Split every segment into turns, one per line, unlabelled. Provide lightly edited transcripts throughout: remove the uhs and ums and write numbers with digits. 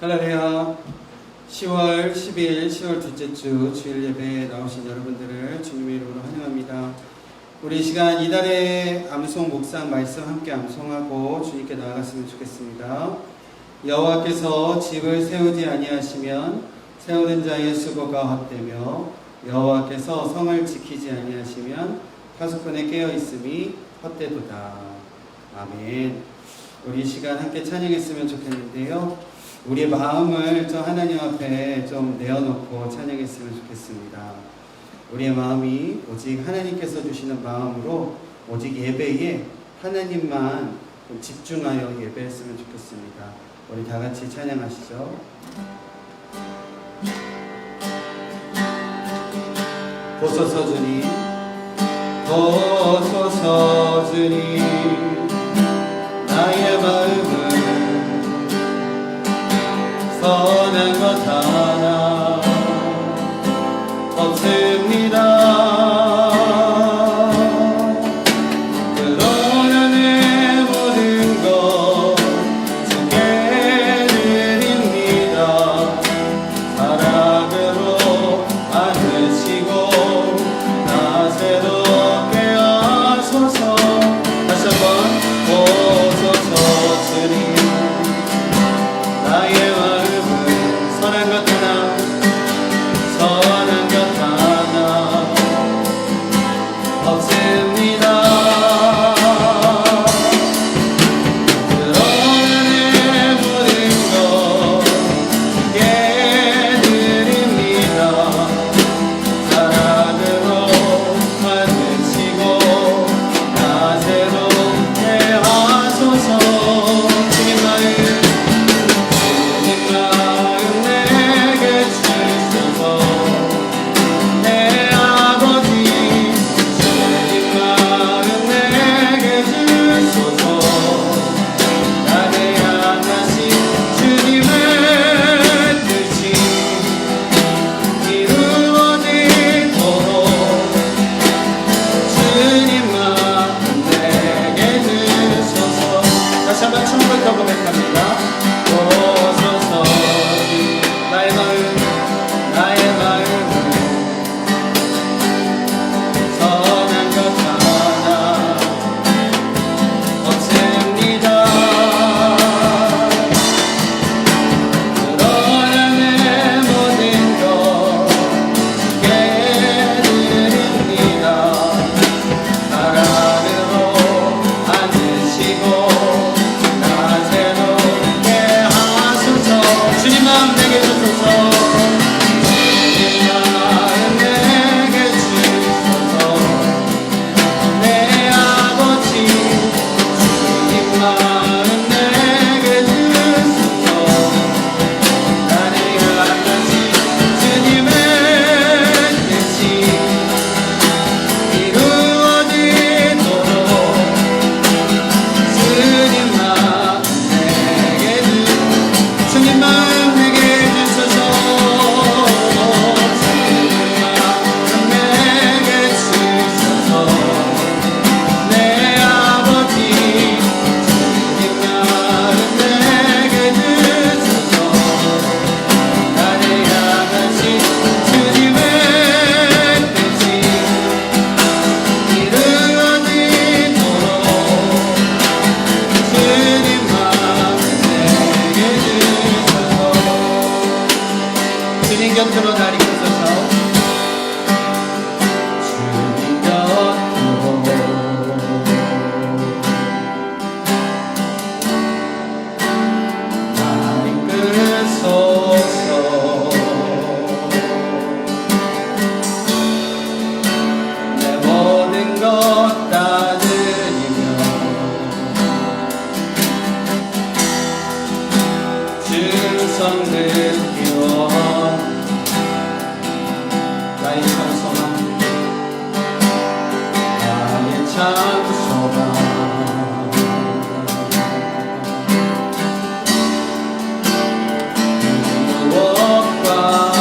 할렐루야. 10월 10일 10월 둘째 주 주일 예배에 나오신 여러분들을 주님의 이름으로 환영합니다. 우리 시간 이달의 암송 묵상 말씀 함께 암송하고 주님께 나아갔으면 좋겠습니다. 여호와께서 집을 세우지 아니하시면 세우는 자의 수고가 헛되며 여호와께서 성을 지키지 아니하시면 파수꾼에 깨어있음이 헛되도다. 아멘. 우리 시간 함께 찬양했으면 좋겠는데요. 우리의 마음을 저 하나님 앞에 좀 내어놓고 찬양했으면 좋겠습니다. 우리의 마음이 오직 하나님께서 주시는 마음으로 오직 예배에 하나님만 좀 집중하여 예배했으면 좋겠습니다. 우리 다 같이 찬양하시죠. 보소서 주님, 보소서 주님, 나의 마음을 선한 것 하나 없습니다. 그러나 내 모든 것 주께 드립니다. 사랑으로 안으시고 나 새롭게 하소서. 다시 한번 보소서 주님, 나의 선한 것 하나, 선한 것 하나 없습니다. 그러나 내 모든 것 주께 드립니다. 사랑으로 만드시고 나 새롭게 하소서. 주님 마음 곁으로 날 이끌소서. 주님 곁으로 날 이끌소서. 내 모든 것 다 드리며 주 성는 나의 장소만, 나의 장소만 무엇과도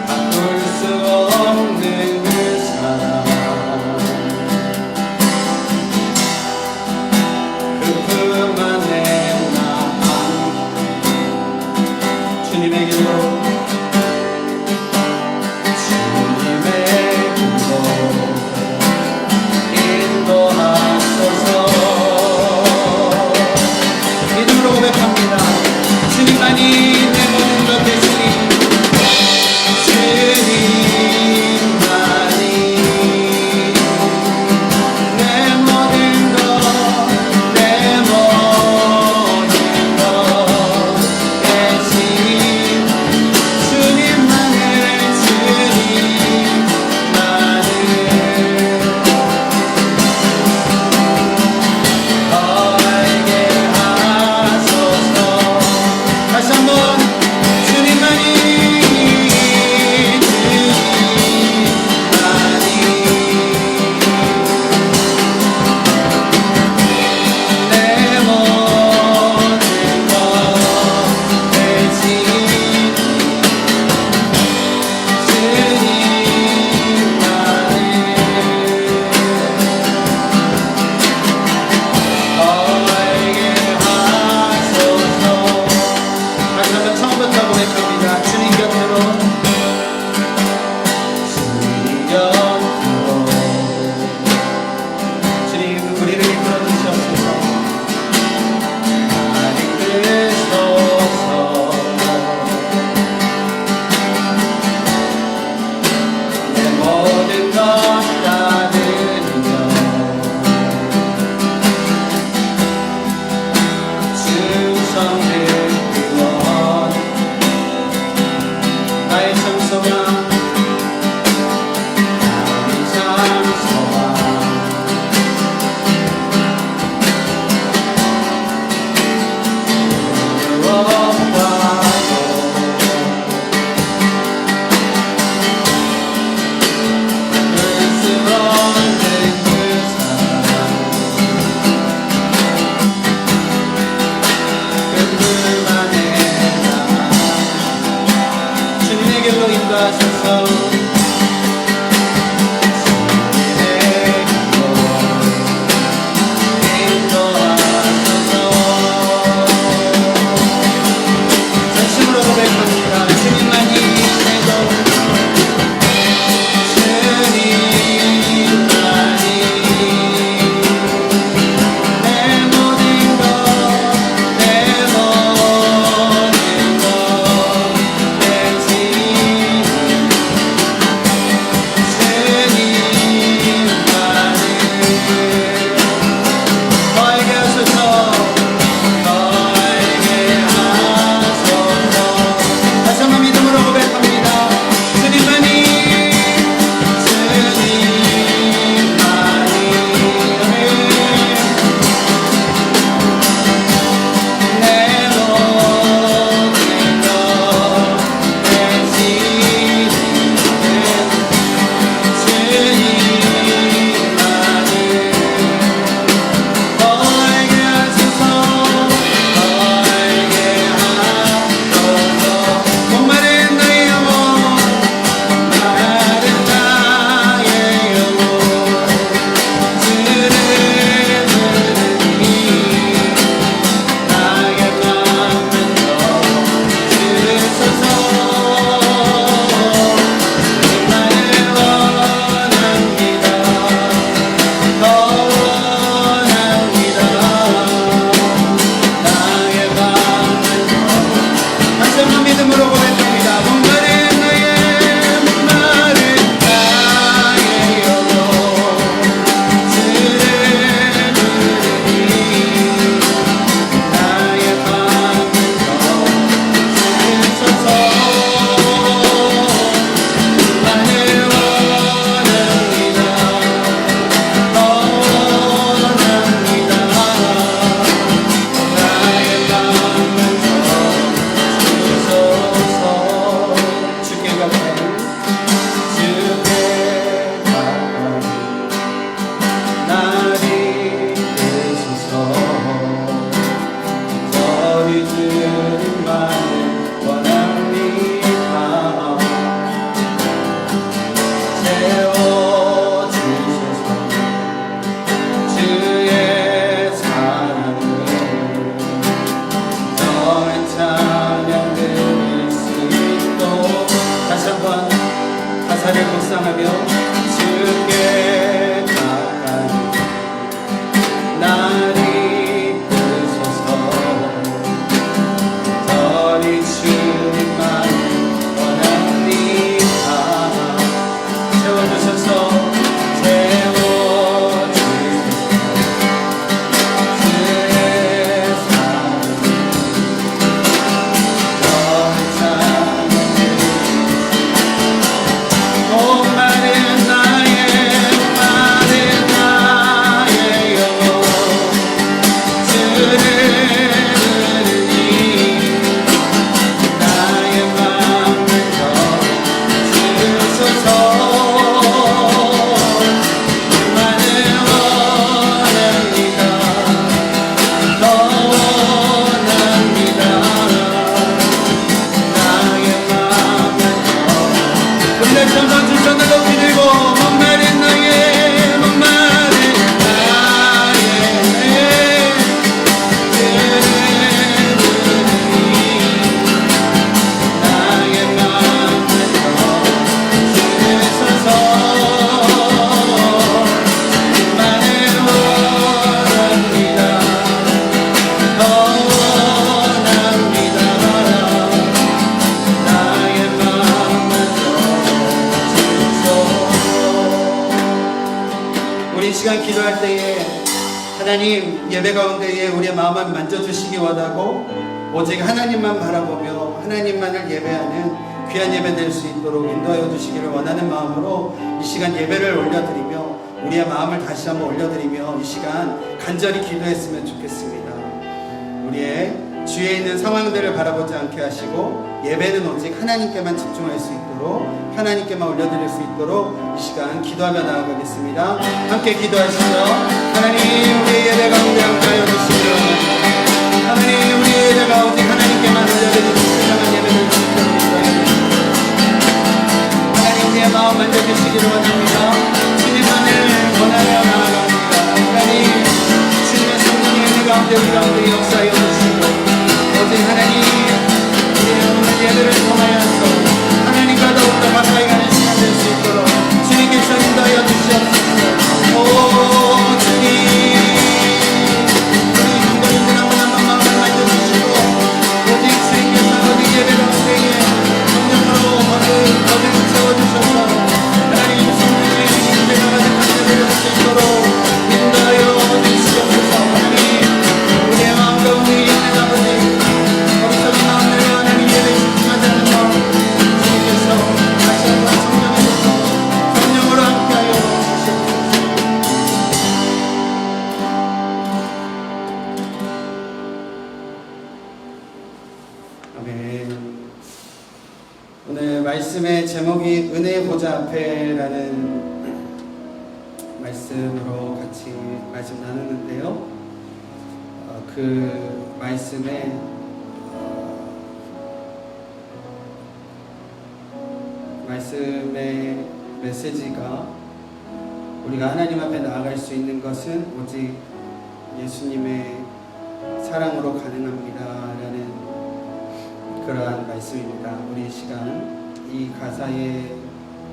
바꿀 수 없는 그 사랑, 주로 인도하셔서 시간 기도할 때에 하나님 예배 가운데에 우리의 마음을 만져주시기 원하고 오직 하나님만 바라보며 하나님만을 예배하는 귀한 예배 될 수 있도록 인도하여 주시기를 원하는 마음으로 이 시간 예배를 올려드리며 우리의 마음을 다시 한번 올려드리며 이 시간 간절히 기도했으면 좋겠습니다. 우리의 주위에 있는 상황들을 바라보지 않게 하시고 예배는 오직 하나님께만 집중할 수 있도록 하나님께만 올려드릴 수 있도록 이 시간 기도하며 나아가겠습니다. 함께 기도하시죠. 하나님 우리의 예배가 가운데 함께하여 주시며 하나님 우리의 예배가 오직 하나님께만 올려드리는 신령한 예배를 주시옵소서. 주시기를 원합니다. 주님만을 원하여 나아갑니다. 하나님, 주님의 성령의 은혜 가운데 우리 가운데 역사하여 주시고 오직 하나님, 우리의 오늘 예배를 통하여서 하나님과 더욱더 가까이 가는 시간 될 수 있도록 주님께서 인도하여 주시옵소서. 오 주님, 우리 성도님들 한 번 마음을 만져주시고 오직 주님께서 오직 예배 가운데에 성령으로 거듭 채워주셔서 하나님 성령의 임재가 가득한 예배를 할 수 있도록 인도하여 주시옵소서. 하나님, 우리의 마음 가운데 있는 아버지, 어리석은 마음으로 하나님 예배에 집중하지 않는 마음 주님께서 다시 한번 성령으로 함께하여 주시옵소서. 아멘. 오늘 말씀의 제목이 은혜의 보좌 앞에라는 말씀으로 같이 말씀 나누는데요. 그 말씀의 메시지가 우리가 하나님 앞에 나아갈 수 있는 것은 오직 예수님의 사랑으로 가능합니다 라는 그러한 말씀입니다. 우리 이 시간 이 가사에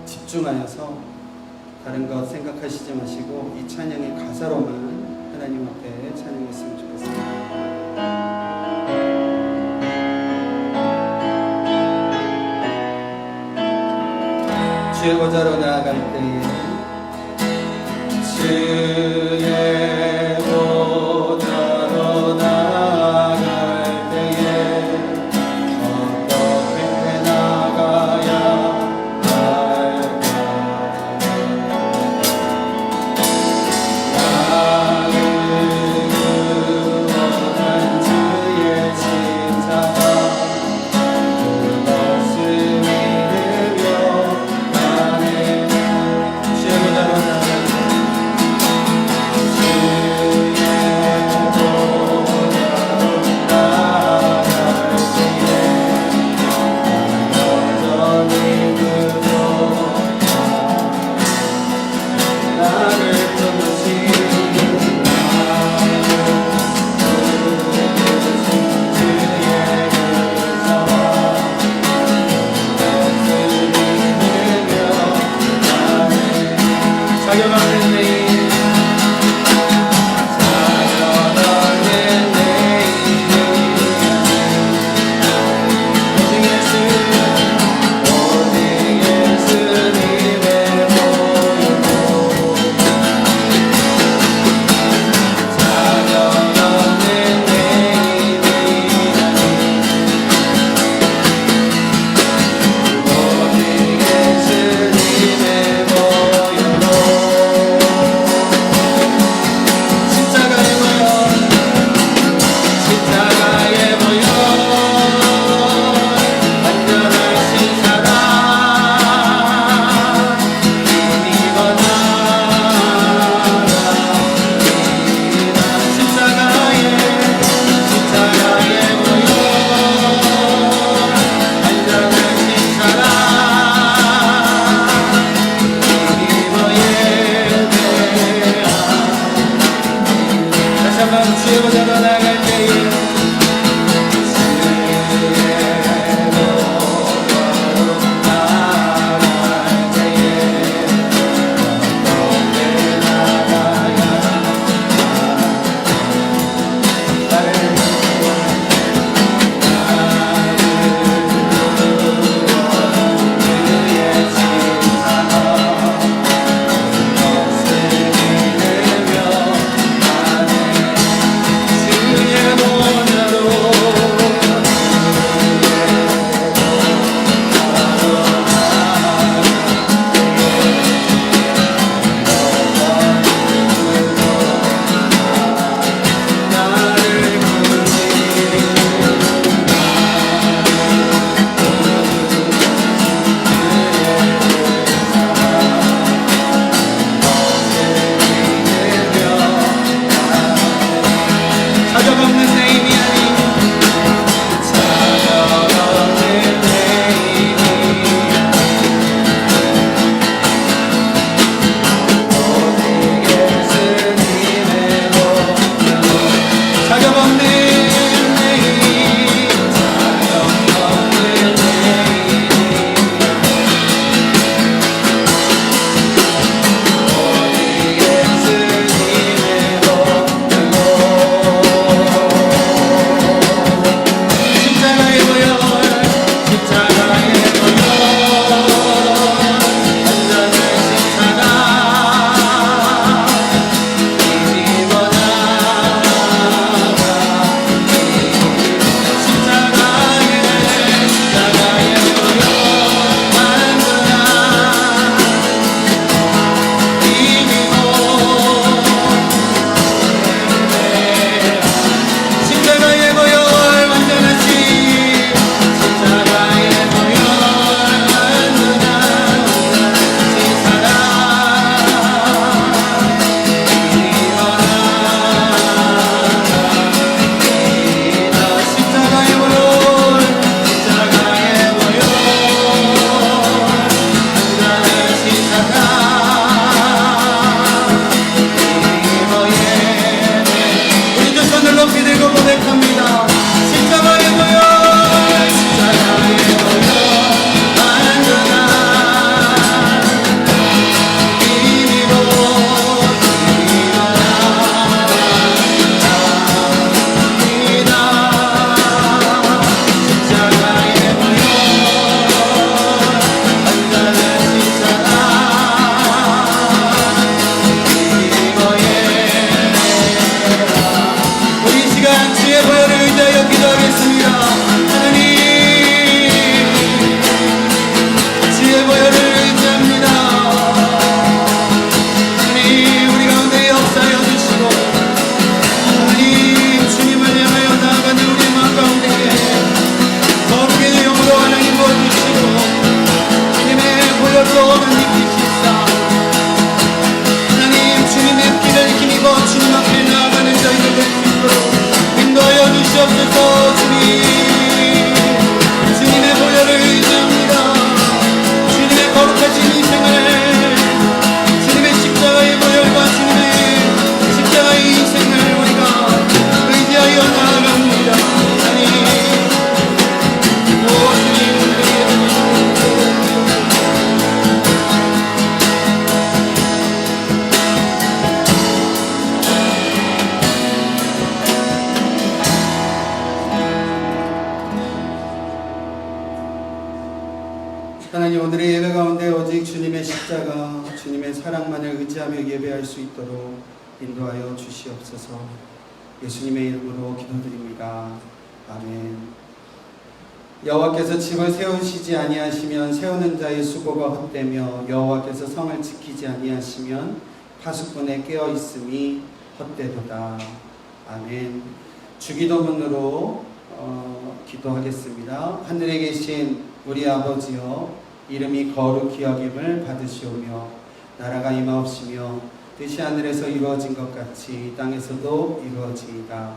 집중하여서 다른 것 생각하시지 마시고 이 찬양의 가사로만 하나님 앞에 찬양했으면 좋겠습니다. 주의 보좌로 나아갈 때에 주의 보좌로 나아갈 때에 어떻게 나가야 할까? 나를 구원한 주의 십자가 그것을 믿으며 나는 주의 보좌로 영광으로 난 하나님 주님의 피를 힘입어 주님 앞에 나아가는 저희들 될 수 있도록 인도하여 주시옵소서. 주님의 보혈을 의지합니다. 주님의 거룩하신 이 생을, 주님의 십자가의 보혈과 주님의 십자가의 인생을 우리가 의지하여 나아갑니다. 하나님, 오 주님, 하나님, 오늘의 예배 가운데 오직 주님의 십자가, 주님의 사랑만을 의지하며 예배할 수 있도록 인도하여 주시옵소서. 예수님의 이름으로 기도드립니다. 아멘. 여호와께서 집을 세우시지 아니하시면 세우는 자의 수고가 헛되며 여호와께서 성을 지키지 아니하시면 파수꾼의 깨어 있음이 헛되도다. 아멘. 주기도문으로 기도하겠습니다. 하늘에 계신 우리 아버지여, 이름이 거룩히 여김을 받으시오며 나라가 임하옵시며 뜻이 하늘에서 이루어진 것 같이 땅에서도 이루어지이다.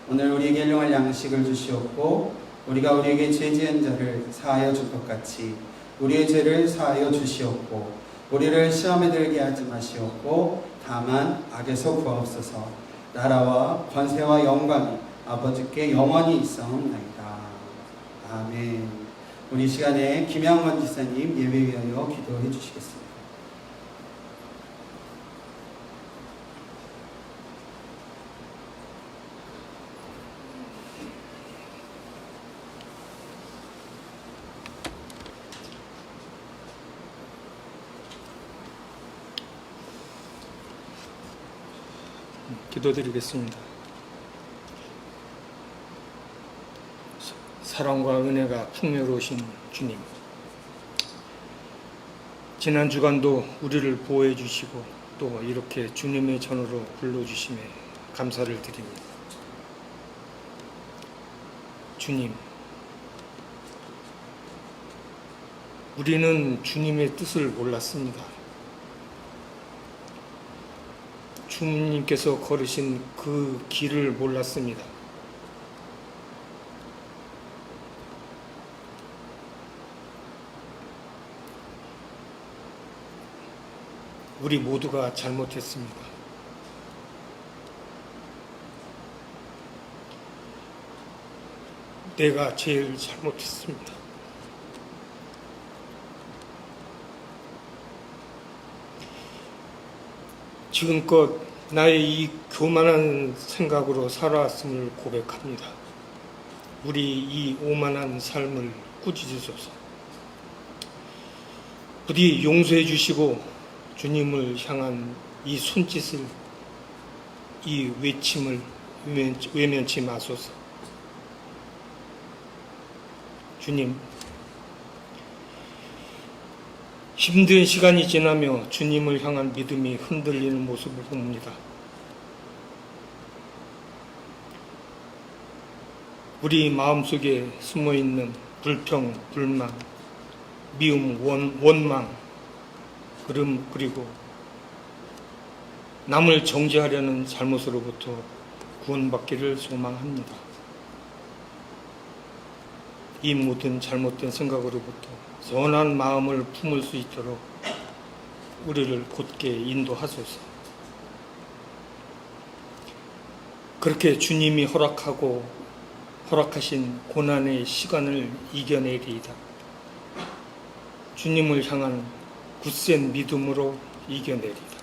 오늘 우리에게 일용할 양식을 주시옵고 우리가 우리에게 죄 지은 자를 사하여 줄 것 같이 우리의 죄를 사하여 주시옵고 우리를 시험에 들게 하지 마시옵고 다만 악에서 구하옵소서. 나라와 권세와 영광이 아버지께 영원히 있사옵나이다. 아멘. 우리 시간에 김양원 지사님 예배 위하여 기도해 주시겠습니다.
기도드리겠습니다. 사랑과 은혜가 풍요로우신 주님, 지난 주간도 우리를 보호해 주시고 또 이렇게 주님의 전으로 불러주심에 감사를 드립니다. 주님, 우리는 주님의 뜻을 몰랐습니다. 주님께서 걸으신 그 길을 몰랐습니다. 우리 모두가 잘못했습니다. 내가 제일 잘못했습니다. 지금껏 나의 이 교만한 생각으로 살아왔음을 고백합니다. 우리 이 오만한 삶을 꾸짖으소서. 부디 용서해 주시고 주님을 향한 이 손짓을, 이 외침을 외면치 마소서. 주님, 힘든 시간이 지나며 주님을 향한 믿음이 흔들리는 모습을 봅니다. 우리 마음속에 숨어있는 불평, 불만, 미움, 원망, 그리고 남을 정죄하려는 잘못으로부터 구원받기를 소망합니다. 이 모든 잘못된 생각으로부터 선한 마음을 품을 수 있도록 우리를 곧게 인도하소서. 그렇게 주님이 허락하신 고난의 시간을 이겨내리이다. 주님을 향한 굳센 믿음으로 이겨내리다.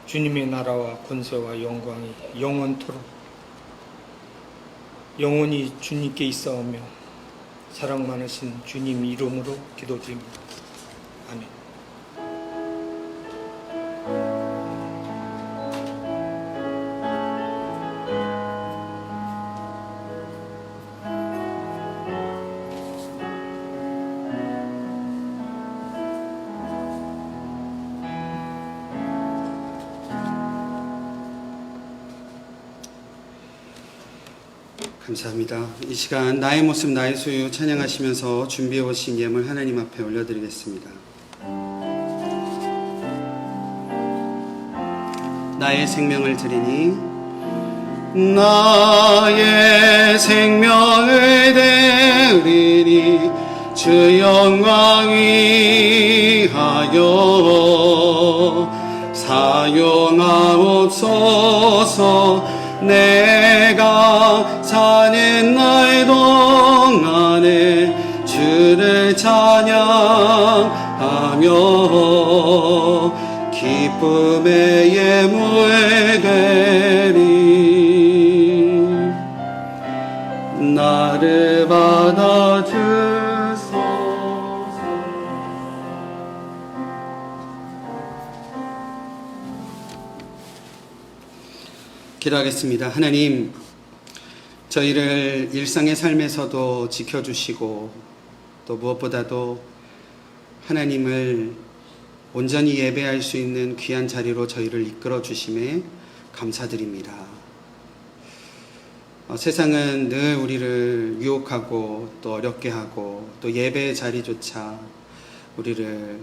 주님의 나라와 권세와 영광이 영원토록 영원히 주님께 있사오며 사랑 많으신 주님 이름으로 기도드립니다. 아멘.
감사합니다. 이 시간 나의 모습 나의 소유 찬양하시면서 준비해 오신 예물 하나님 앞에 올려드리겠습니다. 나의 생명을 드리니 나의 생명을 드리니 주 영광 위하여 사용하옵소서. 내가 사는 날 동안에 주를 찬양하며 기쁨의 예물 되리. 나를 받아주소서. 기도하겠습니다. 하나님, 저희를 일상의 삶에서도 지켜주시고 또 무엇보다도 하나님을 온전히 예배할 수 있는 귀한 자리로 저희를 이끌어 주심에 감사드립니다. 세상은 늘 우리를 유혹하고 또 어렵게 하고 또 예배의 자리조차 우리를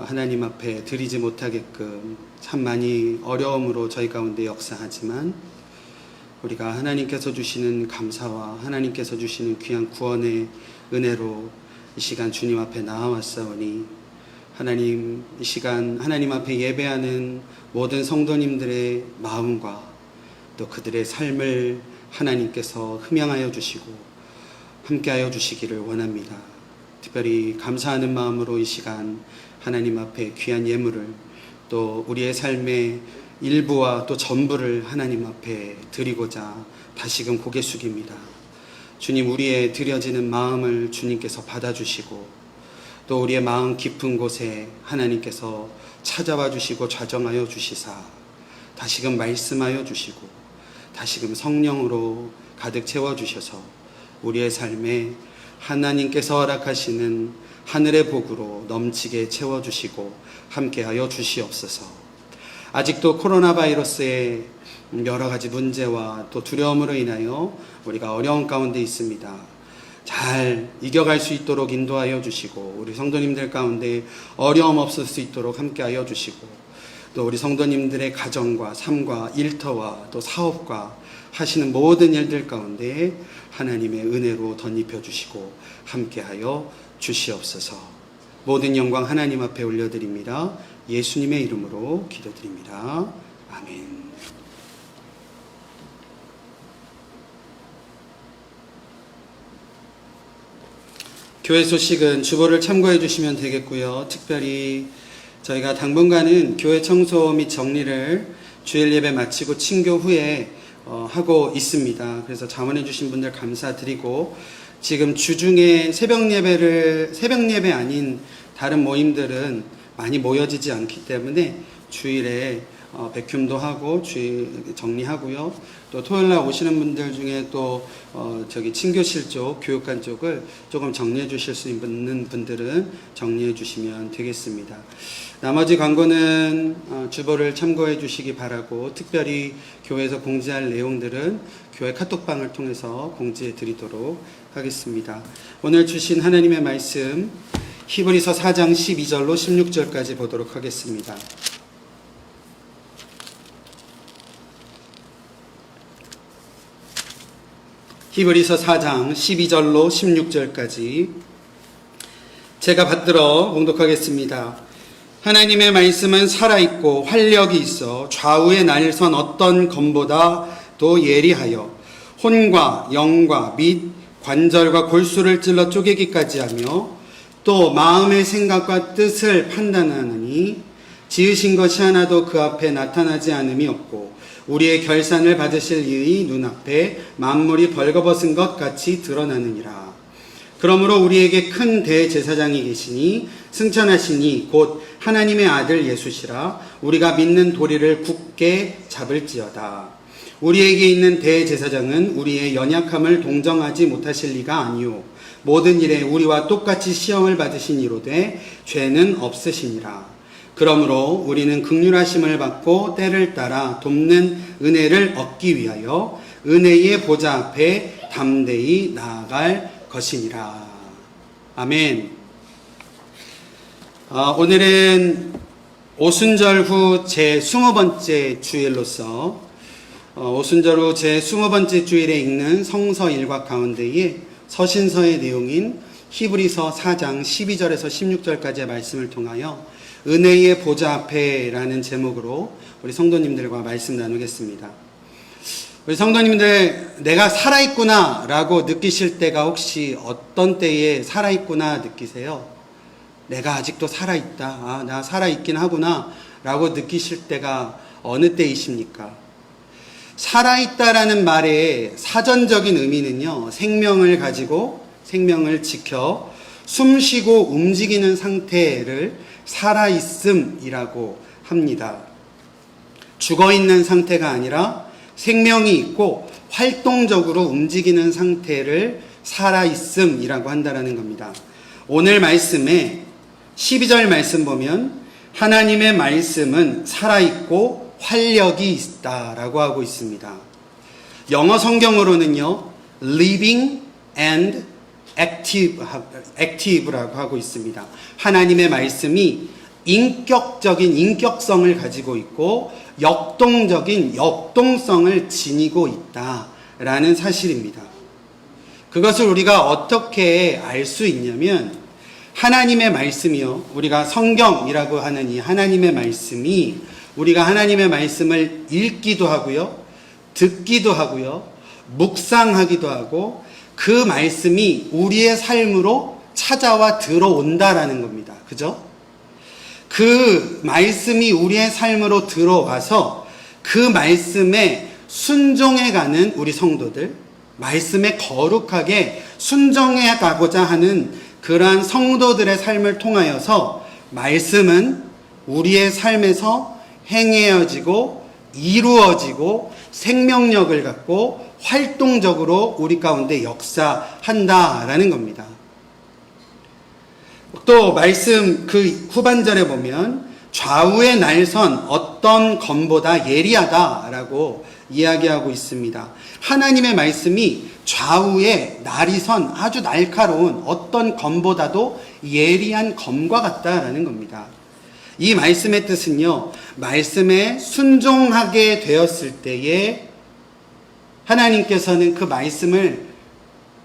하나님 앞에 드리지 못하게끔 참 많이 어려움으로 저희 가운데 역사하지만 우리가 하나님께서 주시는 감사와 하나님께서 주시는 귀한 구원의 은혜로 이 시간 주님 앞에 나아왔사오니 하나님, 이 시간 하나님 앞에 예배하는 모든 성도님들의 마음과 또 그들의 삶을 하나님께서 흠양하여 주시고 함께하여 주시기를 원합니다. 특별히 감사하는 마음으로 이 시간 하나님 앞에 귀한 예물을 또 우리의 삶의 일부와 또 전부를 하나님 앞에 드리고자 다시금 고개 숙입니다. 주님, 우리의 드려지는 마음을 주님께서 받아주시고 또 우리의 마음 깊은 곳에 하나님께서 찾아와 주시고 좌정하여 주시사 다시금 말씀하여 주시고 다시금 성령으로 가득 채워주셔서 우리의 삶에 하나님께서 허락하시는 하늘의 복으로 넘치게 채워주시고 함께하여 주시옵소서. 아직도 코로나 바이러스의 여러 가지 문제와 또 두려움으로 인하여 우리가 어려운 가운데 있습니다. 잘 이겨갈 수 있도록 인도하여 주시고 우리 성도님들 가운데 어려움 없을 수 있도록 함께하여 주시고 또 우리 성도님들의 가정과 삶과 일터와 또 사업과 하시는 모든 일들 가운데 하나님의 은혜로 덧입혀 주시고 함께하여 주시옵소서. 모든 영광 하나님 앞에 올려드립니다. 예수님의 이름으로 기도드립니다. 아멘. 교회 소식은 주보를 참고해 주시면 되겠고요. 특별히 저희가 당분간은 교회 청소 및 정리를 주일 예배 마치고 친교 후에 하고 있습니다. 그래서 자원해 주신 분들 감사드리고 지금 주중에 새벽 예배 아닌 다른 모임들은 많이 모여지지 않기 때문에 주일에 백큐음도 하고 주일 정리하고요. 또 토요일날 오시는 분들 중에 또 친교실 쪽, 교육관 쪽을 조금 정리해 주실 수 있는 분들은 정리해 주시면 되겠습니다. 나머지 광고는 주보를 참고해 주시기 바라고 특별히 교회에서 공지할 내용들은 교회 카톡방을 통해서 공지해 드리도록 하겠습니다. 오늘 주신 하나님의 말씀 히브리서 4장 12절로 16절까지 보도록 하겠습니다. 히브리서 4장 12절로 16절까지 제가 받들어 봉독하겠습니다. 하나님의 말씀은 살아있고 활력이 있어 좌우의 날선 어떤 검보다 더 예리하여 혼과 영과 및 관절과 골수를 찔러 쪼개기까지 하며 또 마음의 생각과 뜻을 판단하느니 지으신 것이 하나도 그 앞에 나타나지 않음이 없고 우리의 결산을 받으실 이의 눈앞에 만물이 벌거벗은 것 같이 드러나느니라. 그러므로 우리에게 큰 대제사장이 계시니 승천하시니 곧 하나님의 아들 예수시라. 우리가 믿는 도리를 굳게 잡을지어다. 우리에게 있는 대제사장은 우리의 연약함을 동정하지 못하실 리가 아니오. 모든 일에 우리와 똑같이 시험을 받으신 이로되 죄는 없으시니라. 그러므로 우리는 긍휼하심을 받고 때를 따라 돕는 은혜를 얻기 위하여 은혜의 보좌 앞에 담대히 나아갈 것이니라. 아멘. 오늘은 오순절 후 제 20번째 주일로서 오순절 후 제 20번째 주일에 읽는 성서 일과 가운데에 서신서의 내용인 히브리서 4장 12절에서 16절까지의 말씀을 통하여 은혜의 보좌 앞에 라는 제목으로 우리 성도님들과 말씀 나누겠습니다. 우리 성도님들, 내가 살아있구나 라고 느끼실 때가 혹시 어떤 때에 살아있구나 느끼세요? 내가 아직도 살아있다. 나 살아있긴 하구나 라고 느끼실 때가 어느 때이십니까? 살아있다라는 말의 사전적인 의미는요, 생명을 가지고 생명을 지켜 숨쉬고 움직이는 상태를 살아있음이라고 합니다. 죽어있는 상태가 아니라 생명이 있고 활동적으로 움직이는 상태를 살아있음이라고 한다는 겁니다. 오늘 말씀에 12절 말씀 보면 하나님의 말씀은 살아있고 활력이 있다라고 하고 있습니다. 영어 성경으로는요, living and active라고 하고 있습니다. 하나님의 말씀이 인격적인 인격성을 가지고 있고 역동적인 역동성을 지니고 있다라는 사실입니다. 그것을 우리가 어떻게 알 수 있냐면 하나님의 말씀이요, 우리가 성경이라고 하는 이 하나님의 말씀이 우리가 하나님의 말씀을 읽기도 하고요, 듣기도 하고요, 묵상하기도 하고 그 말씀이 우리의 삶으로 찾아와 들어온다라는 겁니다. 그죠? 그 말씀이 우리의 삶으로 들어와서 그 말씀에 순종해가는 우리 성도들, 말씀에 거룩하게 순종해가고자 하는 그러한 성도들의 삶을 통하여서 말씀은 우리의 삶에서 행해지고 이루어지고 생명력을 갖고 활동적으로 우리 가운데 역사한다라는 겁니다. 또 말씀 그 후반절에 보면 좌우의 날선 어떤 검보다 예리하다라고 이야기하고 있습니다. 하나님의 말씀이 좌우에 날이 선 아주 날카로운 어떤 검보다도 예리한 검과 같다라는 겁니다. 이 말씀의 뜻은요, 말씀에 순종하게 되었을 때에 하나님께서는 그 말씀을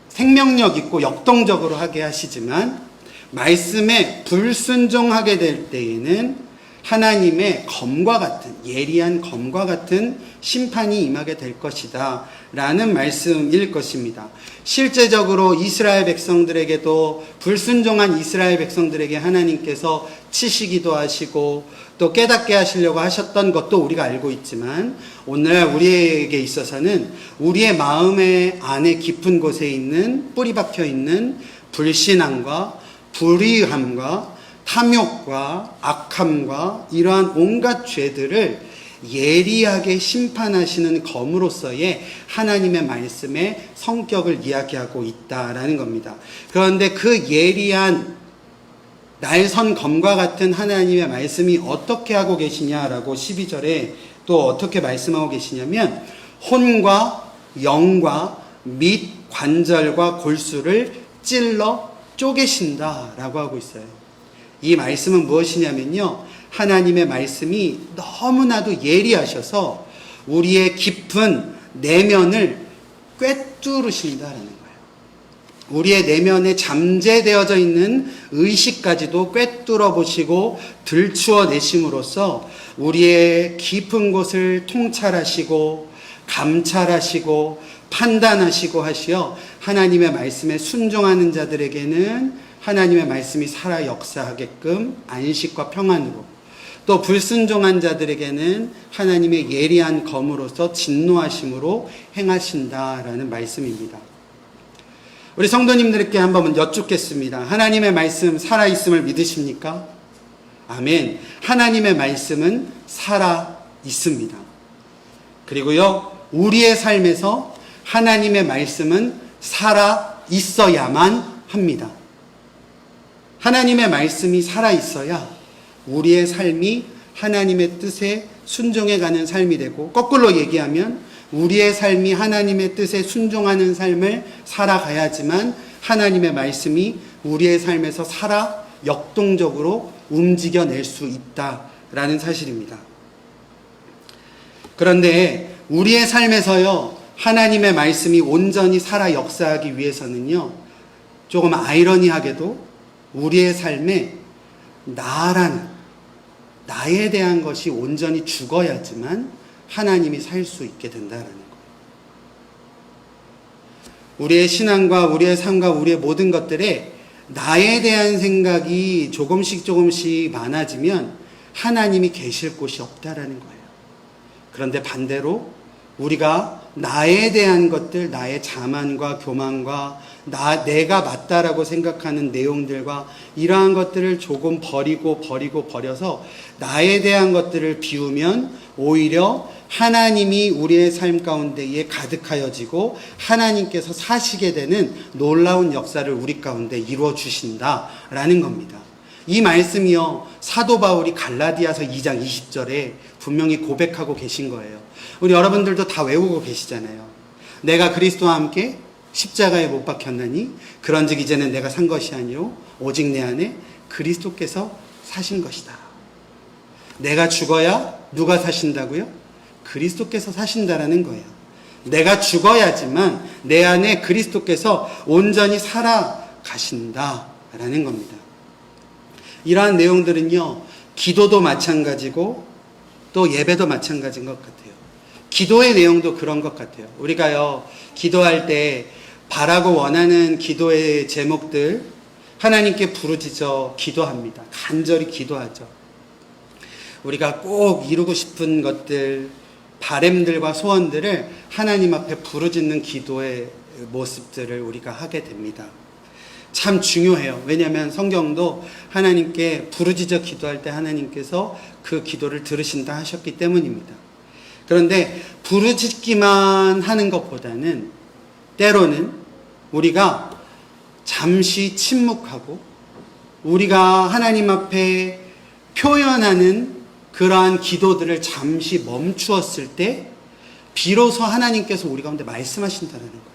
생명력 있고 역동적으로 하게 하시지만 말씀에 불순종하게 될 때에는 하나님의 검과 같은, 예리한 검과 같은 심판이 임하게 될 것이다 라는 말씀일 것입니다. 실제적으로 이스라엘 백성들에게도, 불순종한 이스라엘 백성들에게 하나님께서 치시기도 하시고 또 깨닫게 하시려고 하셨던 것도 우리가 알고 있지만, 오늘날 우리에게 있어서는 우리의 마음의 안에 깊은 곳에 있는, 뿌리 박혀 있는 불신앙과 불의함과 탐욕과 악함과 이러한 온갖 죄들을 예리하게 심판하시는 검으로서의 하나님의 말씀의 성격을 이야기하고 있다라는 겁니다. 그런데 그 예리한 날선 검과 같은 하나님의 말씀이 어떻게 하고 계시냐라고 12절에 또 어떻게 말씀하고 계시냐면, 혼과 영과 및 관절과 골수를 찔러 쪼개신다라고 하고 있어요. 이 말씀은 무엇이냐면요, 하나님의 말씀이 너무나도 예리하셔서 우리의 깊은 내면을 꿰뚫으신다라는 거예요. 우리의 내면에 잠재되어져 있는 의식까지도 꿰뚫어 보시고 들추어 내심으로써 우리의 깊은 곳을 통찰하시고 감찰하시고 판단하시고 하시어 하나님의 말씀에 순종하는 자들에게는 하나님의 말씀이 살아 역사하게끔 안식과 평안으로, 또 불순종한 자들에게는 하나님의 예리한 검으로서 진노하심으로 행하신다라는 말씀입니다. 우리 성도님들께 한번 여쭙겠습니다. 하나님의 말씀 살아있음을 믿으십니까? 아멘. 하나님의 말씀은 살아있습니다. 그리고요, 우리의 삶에서 하나님의 말씀은 살아있어야만 합니다. 하나님의 말씀이 살아있어야 우리의 삶이 하나님의 뜻에 순종해가는 삶이 되고, 거꾸로 얘기하면 우리의 삶이 하나님의 뜻에 순종하는 삶을 살아가야지만 하나님의 말씀이 우리의 삶에서 살아 역동적으로 움직여낼 수 있다라는 사실입니다. 그런데 우리의 삶에서요, 하나님의 말씀이 온전히 살아 역사하기 위해서는요, 조금 아이러니하게도 우리의 삶에 나에 대한 것이 온전히 죽어야지만 하나님이 살 수 있게 된다라는 거예요. 우리의 신앙과 우리의 삶과 우리의 모든 것들에 나에 대한 생각이 조금씩 많아지면 하나님이 계실 곳이 없다라는 거예요. 그런데 반대로 우리가 나에 대한 것들, 나의 자만과 교만과 내가 맞다라고 생각하는 내용들과 이러한 것들을 조금 버려서 나에 대한 것들을 비우면 오히려 하나님이 우리의 삶 가운데에 가득하여지고 하나님께서 사시게 되는 놀라운 역사를 우리 가운데 이루어 주신다라는 겁니다. 이 말씀이요, 사도 바울이 갈라디아서 2장 20절에 분명히 고백하고 계신 거예요. 우리 여러분들도 다 외우고 계시잖아요. 내가 그리스도와 함께 십자가에 못 박혔나니 그런즉 이제는 내가 산 것이 아니요 오직 내 안에 그리스도께서 사신 것이다. 내가 죽어야 누가 사신다고요? 그리스도께서 사신다라는 거예요. 내가 죽어야지만 내 안에 그리스도께서 온전히 살아가신다라는 겁니다. 이러한 내용들은요, 기도도 마찬가지고 또 예배도 마찬가지인 것 같아요. 기도의 내용도 그런 것 같아요. 우리가요, 기도할 때 바라고 원하는 기도의 제목들 하나님께 부르짖어 기도합니다. 간절히 기도하죠. 우리가 꼭 이루고 싶은 것들, 바램들과 소원들을 하나님 앞에 부르짖는 기도의 모습들을 우리가 하게 됩니다. 참 중요해요. 왜냐하면 성경도 하나님께 부르짖어 기도할 때 하나님께서 그 기도를 들으신다 하셨기 때문입니다. 그런데 부르짖기만 하는 것보다는 때로는 우리가 잠시 침묵하고 우리가 하나님 앞에 표현하는 그러한 기도들을 잠시 멈추었을 때 비로소 하나님께서 우리 가운데 말씀하신다는 거예요.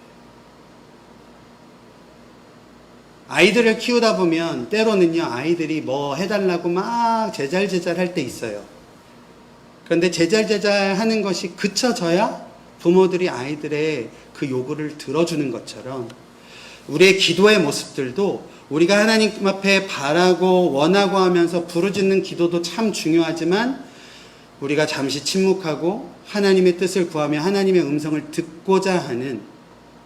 아이들을 키우다 보면 때로는요, 아이들이 뭐 해달라고 막 제잘제잘 할 때 있어요. 그런데 제잘제잘 하는 것이 그쳐져야 부모들이 아이들의 그 요구를 들어주는 것처럼 우리의 기도의 모습들도 우리가 하나님 앞에 바라고 원하고 하면서 부르짖는 기도도 참 중요하지만 우리가 잠시 침묵하고 하나님의 뜻을 구하며 하나님의 음성을 듣고자 하는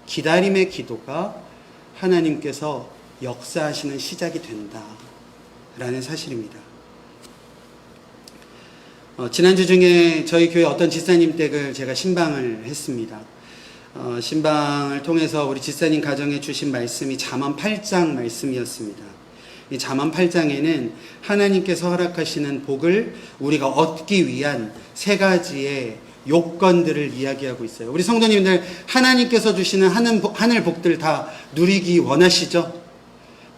기다림의 기도가 하나님께서 역사하시는 시작이 된다라는 사실입니다. 지난주 중에 저희 교회 어떤 집사님 댁을 제가 신방을 했습니다. 신방을 통해서 우리 집사님 가정에 주신 말씀이 잠언 8장 말씀이었습니다. 이 잠언 8장에는 하나님께서 허락하시는 복을 우리가 얻기 위한 세 가지의 요건들을 이야기하고 있어요. 우리 성도님들 하나님께서 주시는 하늘 복들 다 누리기 원하시죠?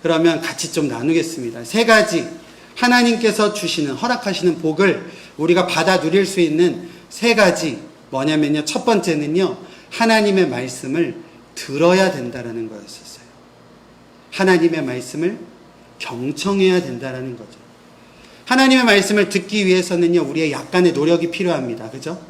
그러면 같이 좀 나누겠습니다. 세 가지 하나님께서 주시는 허락하시는 복을 우리가 받아 누릴 수 있는 세 가지 뭐냐면요, 첫 번째는요, 하나님의 말씀을 들어야 된다라는 거였었어요. 하나님의 말씀을 경청해야 된다라는 거죠. 하나님의 말씀을 듣기 위해서는요, 우리의 약간의 노력이 필요합니다. 그죠?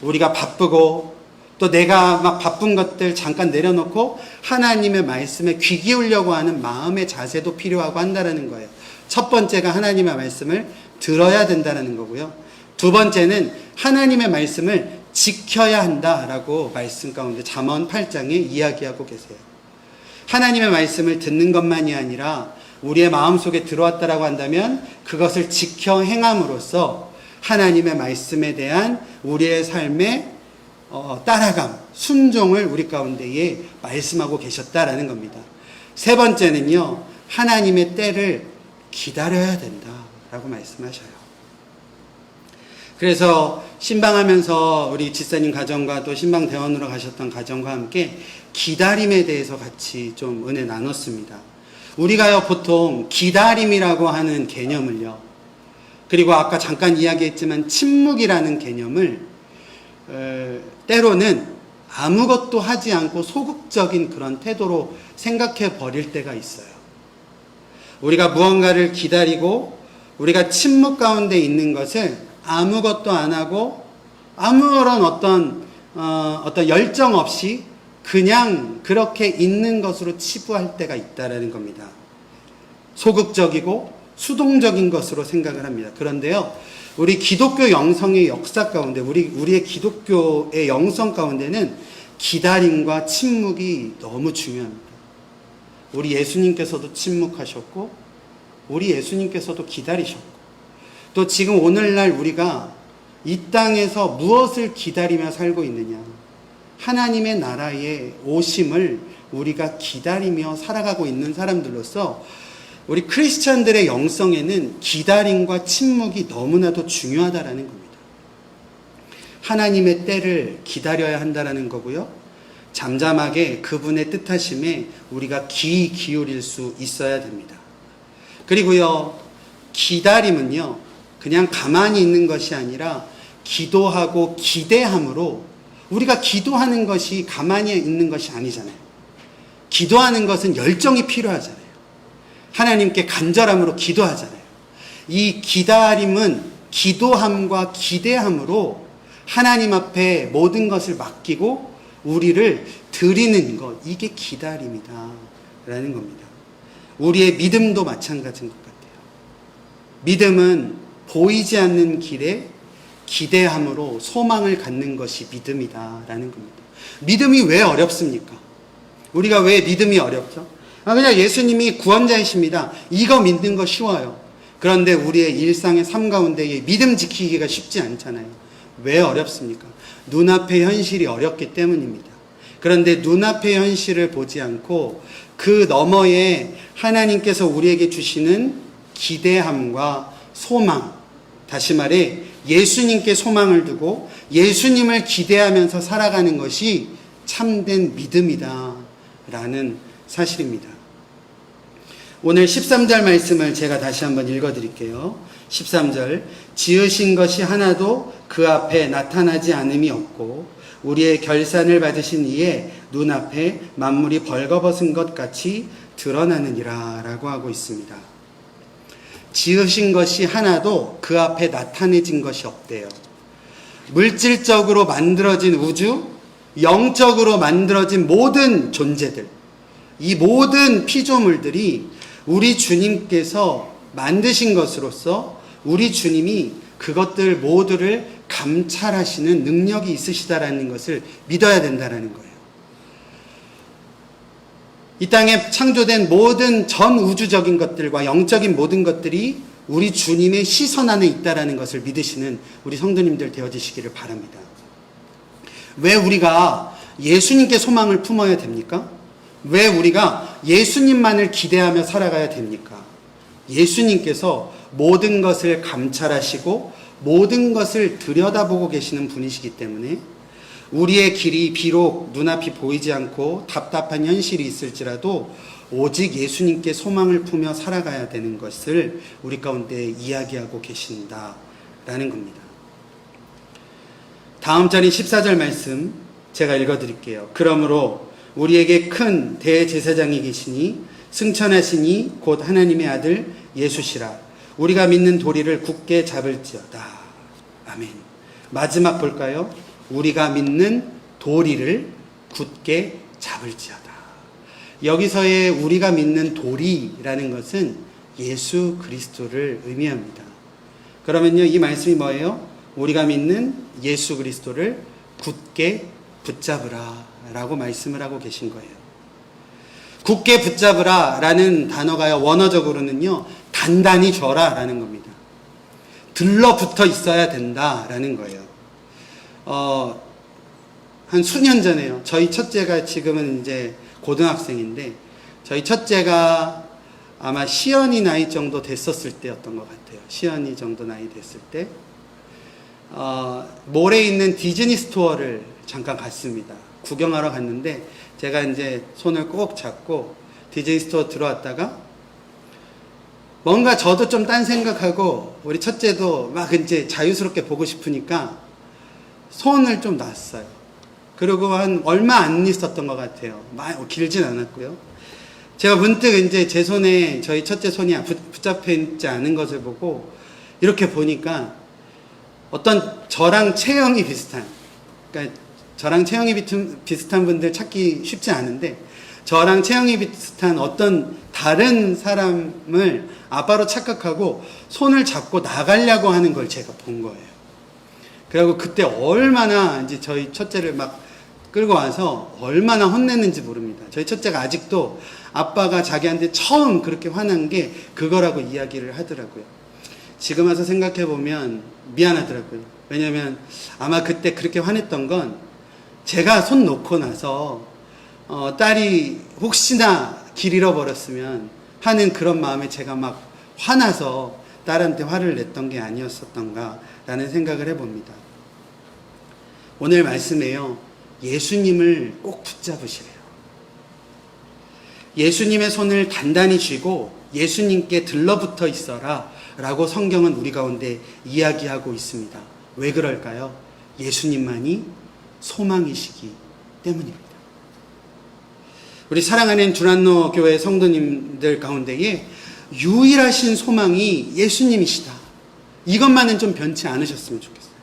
우리가 바쁘고 또 내가 막 바쁜 것들 잠깐 내려놓고 하나님의 말씀에 귀 기울려고 하는 마음의 자세도 필요하고 한다라는 거예요. 첫 번째가 하나님의 말씀을 들어야 된다는 거고요. 두 번째는 하나님의 말씀을 지켜야 한다라고 말씀 가운데 잠언 8장에 이야기하고 계세요. 하나님의 말씀을 듣는 것만이 아니라 우리의 마음속에 들어왔다라고 한다면 그것을 지켜 행함으로써 하나님의 말씀에 대한 우리의 삶의 따라감, 순종을 우리 가운데에 말씀하고 계셨다라는 겁니다. 세 번째는요, 하나님의 때를 기다려야 된다라고 말씀하셔요. 그래서 신방하면서 우리 집사님 가정과 또 신방 대원으로 가셨던 가정과 함께 기다림에 대해서 같이 좀 은혜 나눴습니다. 우리가요, 보통 기다림이라고 하는 개념을요, 그리고 아까 잠깐 이야기했지만 침묵이라는 개념을 때로는 아무것도 하지 않고 소극적인 그런 태도로 생각해 버릴 때가 있어요. 우리가 무언가를 기다리고 우리가 침묵 가운데 있는 것을 아무것도 안 하고 아무런 어떤 열정 없이 그냥 그렇게 있는 것으로 치부할 때가 있다라는 겁니다. 소극적이고 수동적인 것으로 생각을 합니다. 그런데요, 우리 기독교 영성의 역사 가운데, 우리의 기독교의 영성 가운데는 기다림과 침묵이 너무 중요합니다. 우리 예수님께서도 침묵하셨고, 우리 예수님께서도 기다리셨고, 또 지금 오늘날 우리가 이 땅에서 무엇을 기다리며 살고 있느냐? 하나님의 나라의 오심을 우리가 기다리며 살아가고 있는 사람들로서 우리 크리스찬들의 영성에는 기다림과 침묵이 너무나도 중요하다라는 겁니다. 하나님의 때를 기다려야 한다라는 거고요. 잠잠하게 그분의 뜻하심에 우리가 귀 기울일 수 있어야 됩니다. 그리고요, 기다림은요, 그냥 가만히 있는 것이 아니라 기도하고 기대함으로, 우리가 기도하는 것이 가만히 있는 것이 아니잖아요. 기도하는 것은 열정이 필요하잖아요. 하나님께 간절함으로 기도하잖아요. 이 기다림은 기도함과 기대함으로 하나님 앞에 모든 것을 맡기고 우리를 드리는 것, 이게 기다림이다 라는 겁니다. 우리의 믿음도 마찬가지인 것 같아요. 믿음은 보이지 않는 길에 기대함으로 소망을 갖는 것이 믿음이다 라는 겁니다. 믿음이 왜 어렵습니까? 우리가 왜 믿음이 어렵죠? 그냥 예수님이 구원자이십니다. 이거 믿는 거 쉬워요. 그런데 우리의 일상의 삶 가운데 믿음 지키기가 쉽지 않잖아요. 왜 어렵습니까? 눈앞의 현실이 어렵기 때문입니다. 그런데 눈앞의 현실을 보지 않고 그 너머에 하나님께서 우리에게 주시는 기대함과 소망, 다시 말해 예수님께 소망을 두고 예수님을 기대하면서 살아가는 것이 참된 믿음이다 라는 사실입니다. 오늘 13절 말씀을 제가 다시 한번 읽어드릴게요. 13절, 지으신 것이 하나도 그 앞에 나타나지 않음이 없고 우리의 결산을 받으신 이에 눈앞에 만물이 벌거벗은 것 같이 드러나느니라 라고 하고 있습니다. 지으신 것이 하나도 그 앞에 나타내진 것이 없대요. 물질적으로 만들어진 우주, 영적으로 만들어진 모든 존재들, 이 모든 피조물들이 우리 주님께서 만드신 것으로서 우리 주님이 그것들 모두를 감찰하시는 능력이 있으시다라는 것을 믿어야 된다라는 거예요. 이 땅에 창조된 모든 전 우주적인 것들과 영적인 모든 것들이 우리 주님의 시선 안에 있다라는 것을 믿으시는 우리 성도님들 되어지시기를 바랍니다. 왜 우리가 예수님께 소망을 품어야 됩니까? 왜 우리가 예수님만을 기대하며 살아가야 됩니까? 예수님께서 모든 것을 감찰하시고 모든 것을 들여다보고 계시는 분이시기 때문에 우리의 길이 비록 눈앞이 보이지 않고 답답한 현실이 있을지라도 오직 예수님께 소망을 품며 살아가야 되는 것을 우리 가운데 이야기하고 계신다라는 겁니다. 다음 절인 14절 말씀 제가 읽어드릴게요. 그러므로 우리에게 큰 대제사장이 계시니 승천하시니 곧 하나님의 아들 예수시라. 우리가 믿는 도리를 굳게 잡을지어다. 아멘. 마지막 볼까요? 우리가 믿는 도리를 굳게 잡을지어다. 여기서의 우리가 믿는 도리라는 것은 예수 그리스도를 의미합니다. 그러면요, 이 말씀이 뭐예요? 우리가 믿는 예수 그리스도를 굳게 붙잡으라 라고 말씀을 하고 계신 거예요. 굳게 붙잡으라 라는 단어가 원어적으로는요, 단단히 져라 라는 겁니다. 들러붙어 있어야 된다 라는 거예요. 한 수년 전에요. 저희 첫째가 지금은 이제 고등학생인데, 저희 첫째가 아마 시연이 나이 정도 됐었을 때였던 것 같아요. 시연이 정도 나이 됐을 때, 몰에 있는 디즈니 스토어를 잠깐 갔습니다. 구경하러 갔는데, 제가 이제 손을 꼭 잡고 디즈니 스토어 들어왔다가, 뭔가 저도 좀 딴 생각하고, 우리 첫째도 막 이제 자유스럽게 보고 싶으니까, 손을 좀 놨어요. 그리고 한 얼마 안 있었던 것 같아요. 길진 않았고요. 제가 문득 이제 제 손에 저희 첫째 손이 붙잡혀 있지 않은 것을 보고 이렇게 보니까 어떤 저랑 체형이 비슷한, 그러니까 저랑 체형이 비슷한 분들 찾기 쉽지 않은데 저랑 체형이 비슷한 어떤 다른 사람을 아빠로 착각하고 손을 잡고 나가려고 하는 걸 제가 본 거예요. 그리고 그때 얼마나 이제 저희 첫째를 막 끌고 와서 얼마나 혼냈는지 모릅니다. 저희 첫째가 아직도 아빠가 자기한테 처음 그렇게 화난 게 그거라고 이야기를 하더라고요. 지금 와서 생각해 보면 미안하더라고요. 왜냐면 아마 그때 그렇게 화냈던 건 제가 손 놓고 나서 딸이 혹시나 길 잃어버렸으면 하는 그런 마음에 제가 막 화나서 딸한테 화를 냈던 게 아니었었던가 라는 생각을 해봅니다. 오늘 말씀에요, 예수님을 꼭 붙잡으시래요. 예수님의 손을 단단히 쥐고 예수님께 들러붙어 있어라 라고 성경은 우리 가운데 이야기하고 있습니다. 왜 그럴까요? 예수님만이 소망이시기 때문입니다. 우리 사랑하는 주란노 교회 성도님들 가운데에 유일하신 소망이 예수님이시다. 이것만은 좀 변치 않으셨으면 좋겠어요.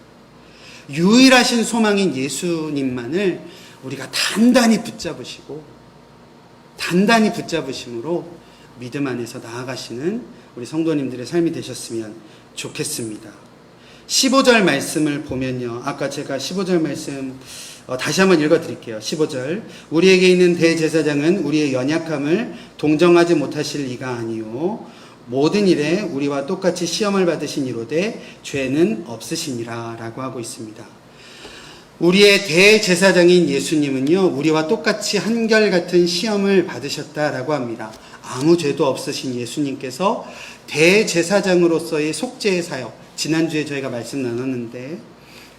유일하신 소망인 예수님만을 우리가 단단히 붙잡으심으로 믿음 안에서 나아가시는 우리 성도님들의 삶이 되셨으면 좋겠습니다. 15절 말씀을 보면요, 아까 제가 15절 말씀 다시 한번 읽어드릴게요. 15절, 우리에게 있는 대제사장은 우리의 연약함을 동정하지 못하실 이가 아니요 모든 일에 우리와 똑같이 시험을 받으신 이로되 죄는 없으시니라 라고 하고 있습니다. 우리의 대제사장인 예수님은요, 우리와 똑같이 한결같은 시험을 받으셨다라고 합니다. 아무 죄도 없으신 예수님께서 대제사장으로서의 속죄의 사역, 지난주에 저희가 말씀 나눴는데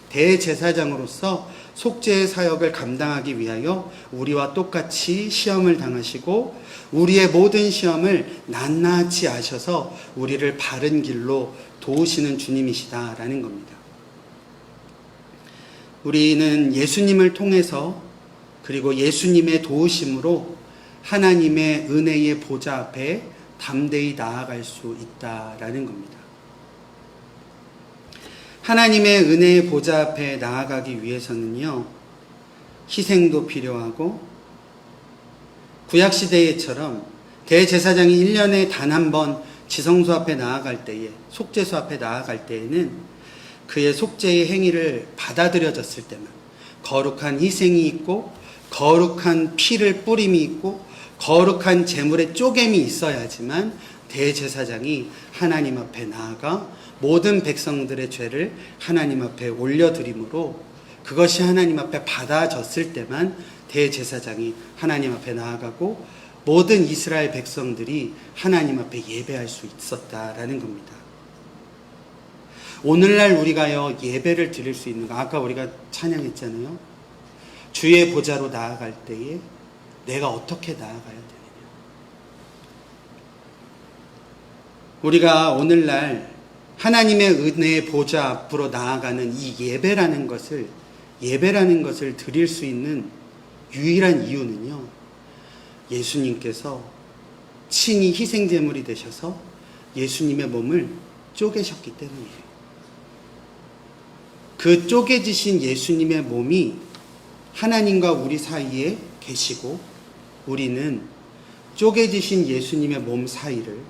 대제사장으로서 속죄의 사역을 감당하기 위하여 우리와 똑같이 시험을 당하시고 우리의 모든 시험을 낱낱이 아셔서 우리를 바른 길로 도우시는 주님이시다라는 겁니다. 우리는 예수님을 통해서 그리고 예수님의 도우심으로 하나님의 은혜의 보좌 앞에 담대히 나아갈 수 있다라는 겁니다. 하나님의 은혜의 보좌 앞에 나아가기 위해서는요, 희생도 필요하고 구약시대에처럼 대제사장이 1년에 단 한 번 지성소 앞에 나아갈 때에, 속죄소 앞에 나아갈 때에는 그의 속죄의 행위를 받아들여졌을 때만 거룩한 희생이 있고 거룩한 피를 뿌림이 있고 거룩한 제물의 쪼갰이 있어야지만 대제사장이 하나님 앞에 나아가 모든 백성들의 죄를 하나님 앞에 올려드림으로 그것이 하나님 앞에 받아졌을 때만 대제사장이 하나님 앞에 나아가고 모든 이스라엘 백성들이 하나님 앞에 예배할 수 있었다라는 겁니다. 오늘날 우리가요, 예배를 드릴 수 있는 거, 아까 우리가 찬양했잖아요. 주의 보좌로 나아갈 때에 내가 어떻게 나아가야 되느냐. 우리가 오늘날 하나님의 은혜의 보좌 앞으로 나아가는 이 예배라는 것을 드릴 수 있는 유일한 이유는요, 예수님께서 친히 희생제물이 되셔서 예수님의 몸을 쪼개셨기 때문이에요. 그 쪼개지신 예수님의 몸이 하나님과 우리 사이에 계시고 우리는 쪼개지신 예수님의 몸 사이를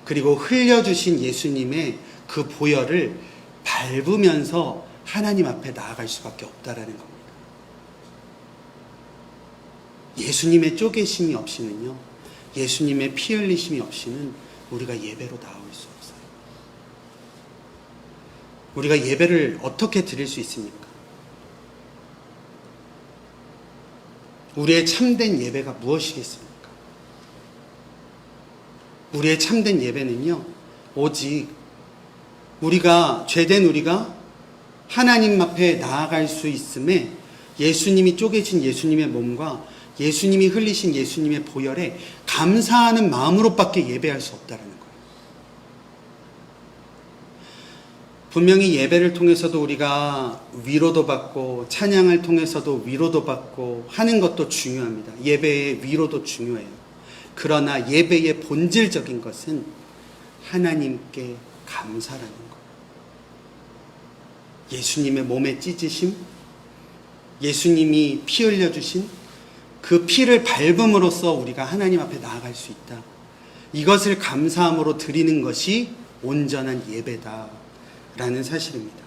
그리고 흘려주신 예수님의 그 보혈을 밟으면서 하나님 앞에 나아갈 수밖에 없다라는 겁니다. 예수님의 쪼개심이 없이는요, 예수님의 피 흘리심이 없이는 우리가 예배로 나올 수 없어요. 우리가 예배를 어떻게 드릴 수 있습니까? 우리의 참된 예배가 무엇이겠습니까? 우리의 참된 예배는요, 오직 죄된 우리가 하나님 앞에 나아갈 수 있음에 예수님이 쪼개진 예수님의 몸과 예수님이 흘리신 예수님의 보혈에 감사하는 마음으로밖에 예배할 수 없다는 거예요. 분명히 예배를 통해서도 우리가 위로도 받고 찬양을 통해서도 위로도 받고 하는 것도 중요합니다. 예배의 위로도 중요해요. 그러나 예배의 본질적인 것은 하나님께 감사라는 것. 예수님의 몸에 찢으심, 예수님이 피 흘려주신 그 피를 밟음으로써 우리가 하나님 앞에 나아갈 수 있다. 이것을 감사함으로 드리는 것이 온전한 예배다라는 사실입니다.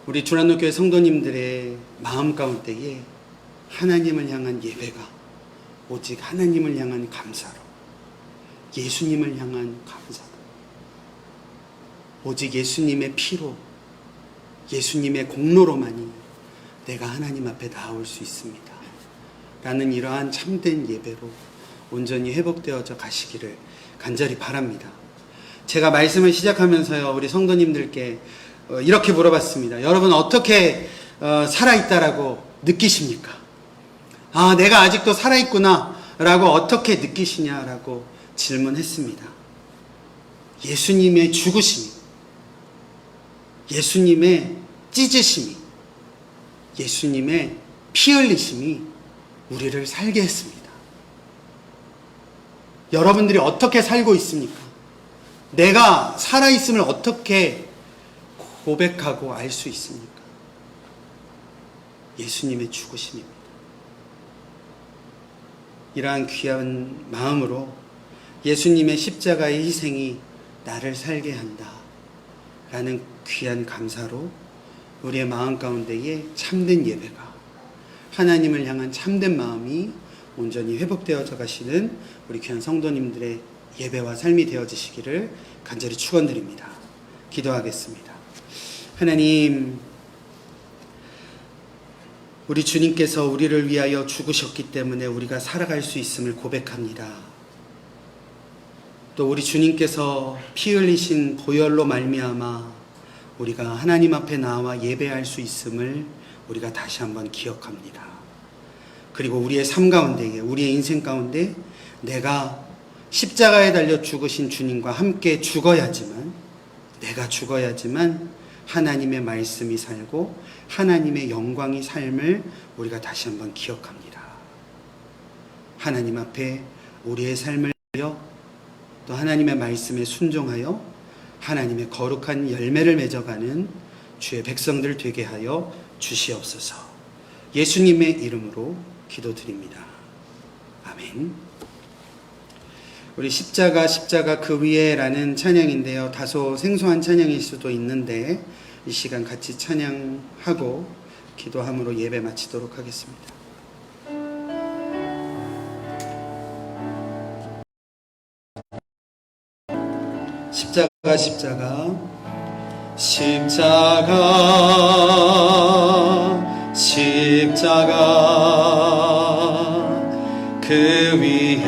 우리 주란노교회 성도님들의 마음 가운데에 하나님을 향한 예배가 오직 하나님을 향한 감사로, 예수님을 향한 감사로, 오직 예수님의 피로, 예수님의 공로로만이 내가 하나님 앞에 나올 수 있습니다 라는 이러한 참된 예배로 온전히 회복되어져 가시기를 간절히 바랍니다. 제가 말씀을 시작하면서요, 우리 성도님들께 이렇게 물어봤습니다. 여러분 어떻게 살아있다라고 느끼십니까? 아, 내가 아직도 살아있구나 라고 어떻게 느끼시냐라고 질문했습니다. 예수님의 죽으심이, 예수님의 찢으심이, 예수님의 피 흘리심이 우리를 살게 했습니다. 여러분들이 어떻게 살고 있습니까? 내가 살아있음을 어떻게 고백하고 알 수 있습니까? 예수님의 죽으심입니다. 이러한 귀한 마음으로 예수님의 십자가의 희생이 나를 살게 한다 라는 귀한 감사로 우리의 마음 가운데에 참된 예배가, 하나님을 향한 참된 마음이 온전히 회복되어져 가시는 우리 귀한 성도님들의 예배와 삶이 되어지시기를 간절히 축원드립니다. 기도하겠습니다. 하나님, 우리 주님께서 우리를 위하여 죽으셨기 때문에 우리가 살아갈 수 있음을 고백합니다. 또 우리 주님께서 피 흘리신 보혈로 말미암아 우리가 하나님 앞에 나와 예배할 수 있음을 우리가 다시 한번 기억합니다. 그리고 우리의 삶 가운데에, 우리의 인생 가운데 내가 십자가에 달려 죽으신 주님과 함께 죽어야지만, 내가 죽어야지만 하나님의 말씀이 살고 하나님의 영광이 삶을 우리가 다시 한번 기억합니다. 하나님 앞에 우리의 삶을 또 하나님의 말씀에 순종하여 하나님의 거룩한 열매를 맺어가는 주의 백성들 되게 하여 주시옵소서. 예수님의 이름으로 기도드립니다. 아멘. 우리 십자가 그 위에라는 찬양인데요, 다소 생소한 찬양일 수도 있는데 이 시간 같이 찬양하고 기도함으로 예배 마치도록 하겠습니다. 십자가 그 위에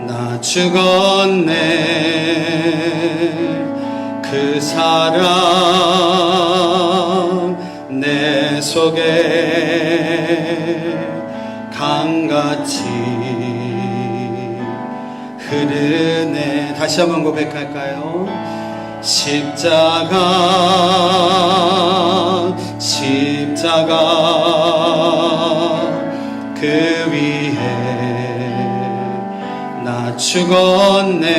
나 죽었네. 그 사랑 내 속에 강같이 흐르네. 다시 한번 고백할까요? 십자가 그 위에 나 죽었네.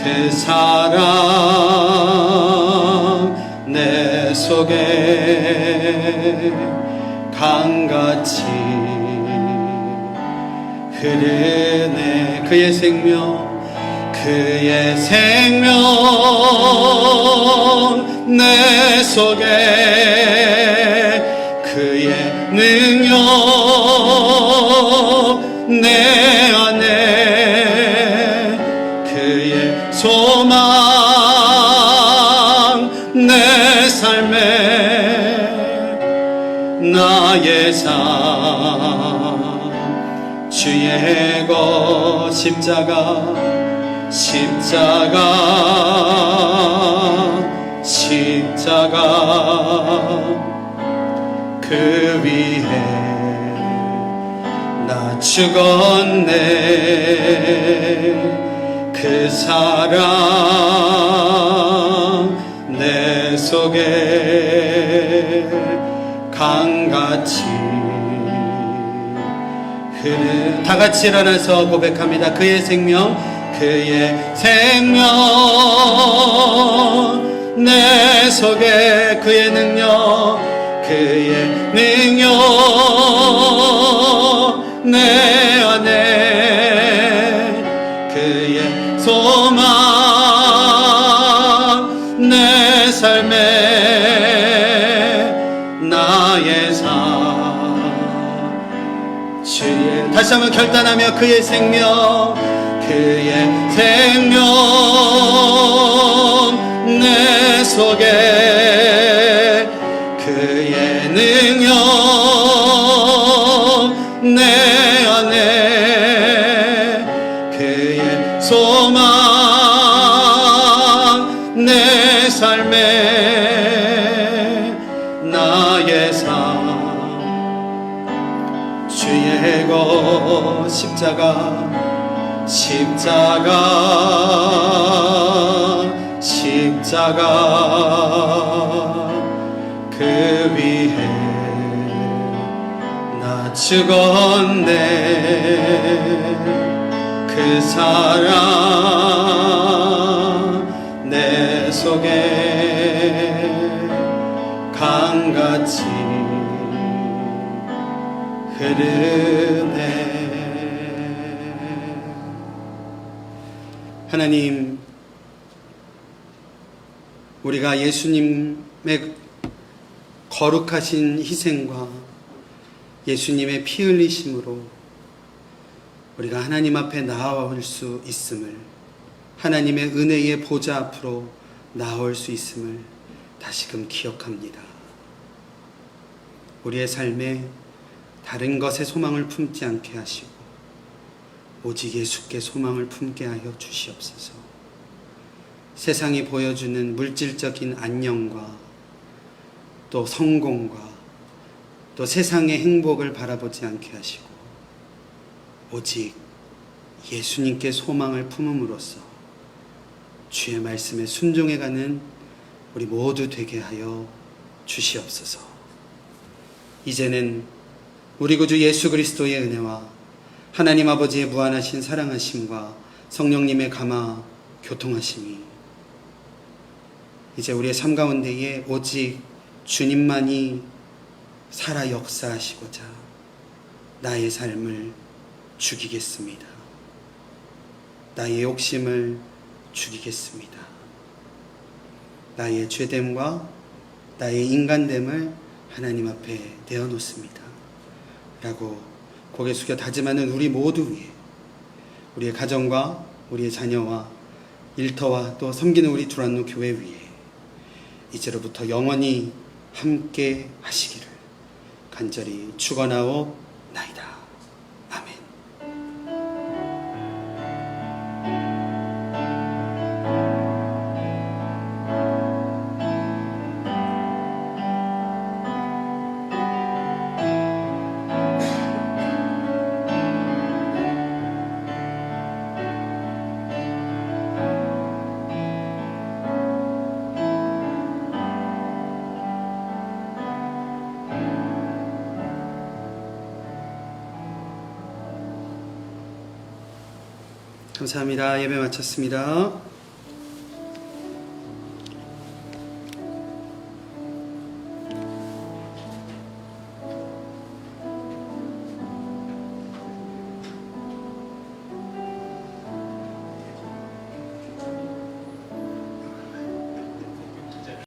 그 사랑 내 속에 강같이 흐르네. 그의 생명 내 속에, 그의 능력 내 안에, 그의 소망 내 삶에, 나의 삶 주의 것. 십자가 그 위에 나 죽었네. 그 사랑 내 속에 강같이 다 같이 일어나서 고백합니다. 그의 생명 내 속에 그의 능력 내 안에 그의 소망 내 삶에 나의 삶 주의 다시 한번 결단하며 그의 생명 내 속에 그의 능력 내 안에 그의 소망 내 삶에 나의 삶 주의 것 십자가 그 위에 나 죽었네 그 사랑 내 속에 강같이 흐르네. 하나님, 우리가 예수님의 거룩하신 희생과 예수님의 피 흘리심으로 우리가 하나님 앞에 나아올 수 있음을, 하나님의 은혜의 보좌 앞으로 나올 수 있음을 다시금 기억합니다. 우리의 삶에 다른 것에 소망을 품지 않게 하시고 오직 예수께 소망을 품게 하여 주시옵소서. 세상이 보여주는 물질적인 안녕과 또 성공과 또 세상의 행복을 바라보지 않게 하시고 오직 예수님께 소망을 품음으로써 주의 말씀에 순종해가는 우리 모두 되게 하여 주시옵소서. 이제는 우리 구주 예수 그리스도의 은혜와 하나님 아버지의 무한하신 사랑하심과 성령님의 감화 교통하심이 이제 우리의 삶 가운데에 오직 주님만이 살아 역사하시고자 나의 삶을 죽이겠습니다. 나의 욕심을 죽이겠습니다. 나의 죄됨과 나의 인간됨을 하나님 앞에 내어놓습니다. 라고 고개 숙여 다짐하는 우리 모두 위에, 우리의 가정과 우리의 자녀와 일터와 또 섬기는 우리 두란노 교회 위에 이제로부터 영원히 함께 하시기를 간절히 축원하옵나이다. 아멘. 감사합니다. 예배 마쳤습니다.